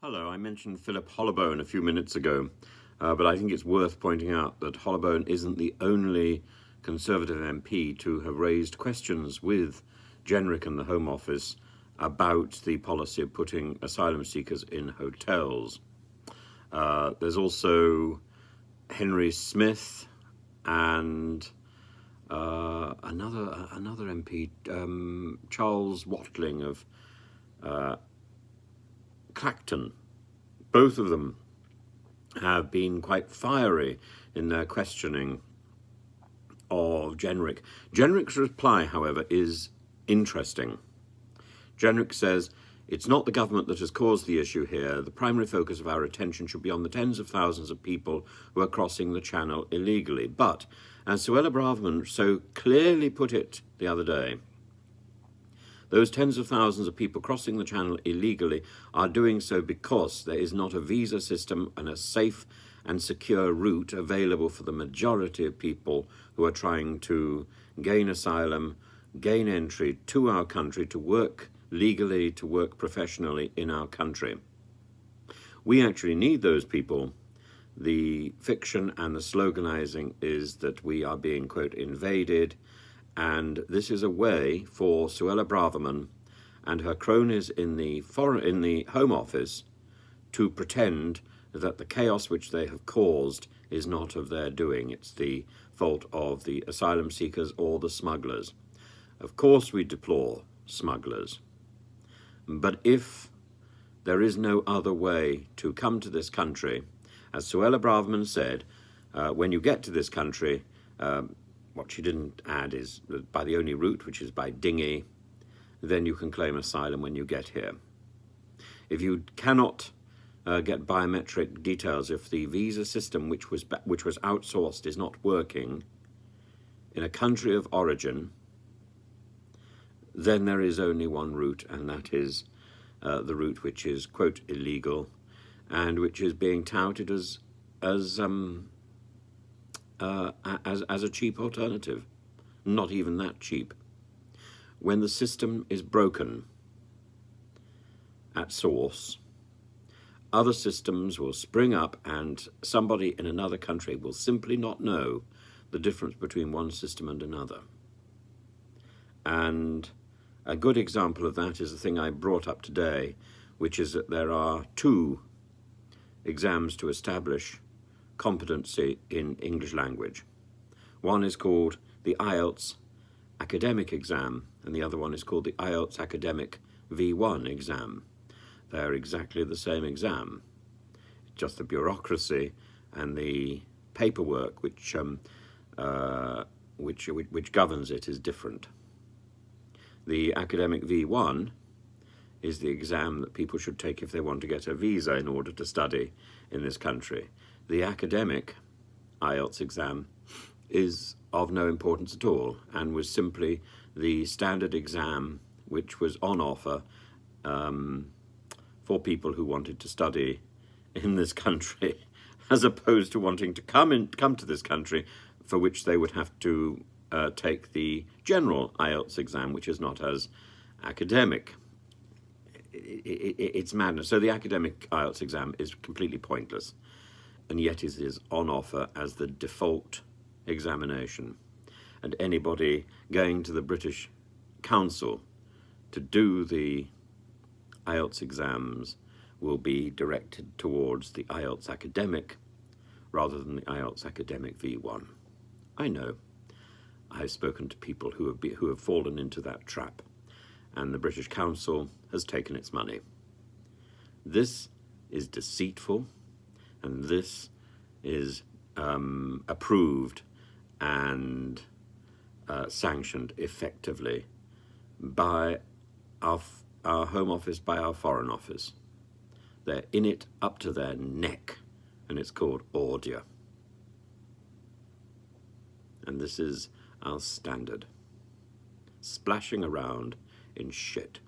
Hello, I mentioned Philip Hollobone a few minutes ago, but I think it's worth pointing out that Hollobone isn't the only Conservative MP to have raised questions with Jenrick and the Home Office about the policy of putting asylum seekers in hotels. There's also Henry Smith and another MP, Charles Watling of Clacton. Both of them have been quite fiery in their questioning of Jenrick. Jenrick's reply, however, is interesting. Jenrick says, "It's not the government that has caused the issue here. The primary focus of our attention should be on the tens of thousands of people who are crossing the channel illegally. But, as Suella Braverman so clearly put it the other day, those tens of thousands of people crossing the channel illegally are doing so because there is not a visa system and a safe and secure route available for the majority of people who are trying to gain asylum, gain entry to our country, to work legally, to work professionally in our country. We actually need those people. The fiction and the sloganizing is that we are being, quote, invaded, and this is a way for Suella Braverman and her cronies in the Home Office to pretend that the chaos which they have caused is not of their doing. It's the fault of the asylum seekers or the smugglers. Of course we deplore smugglers, but if there is no other way to come to this country, as Suella Braverman said, when you get to this country, what she didn't add is that by the only route, which is by dinghy, then you can claim asylum when you get here. If you cannot get biometric details, if the visa system which was outsourced is not working in a country of origin, then there is only one route, and that is the route which is, quote, illegal, and which is being touted as a cheap alternative. Not even that cheap. When the system is broken at source, other systems will spring up, and somebody in another country will simply not know the difference between one system and another. And a good example of that is the thing I brought up today, which is that there are two exams to establish competency in English language. One is called the IELTS academic exam, and the other one is called the IELTS academic V1 exam. They're exactly the same exam. Just the bureaucracy and the paperwork which governs it is different. The academic V1 is the exam that people should take if they want to get a visa in order to study in this country. The academic IELTS exam is of no importance at all, and was simply the standard exam which was on offer for people who wanted to study in this country, as opposed to wanting to come to this country, for which they would have to take the general IELTS exam, which is not as academic. It's madness. So the academic IELTS exam is completely pointless, and yet it is on offer as the default examination. And anybody going to the British Council to do the IELTS exams will be directed towards the IELTS academic rather than the IELTS academic V1. I know. I've spoken to people who have fallen into that trap, and the British Council has taken its money. This is deceitful, and this is approved and sanctioned effectively by our Home Office, by our Foreign Office. They're in it up to their neck, and it's called order. And this is our standard, splashing around in shit.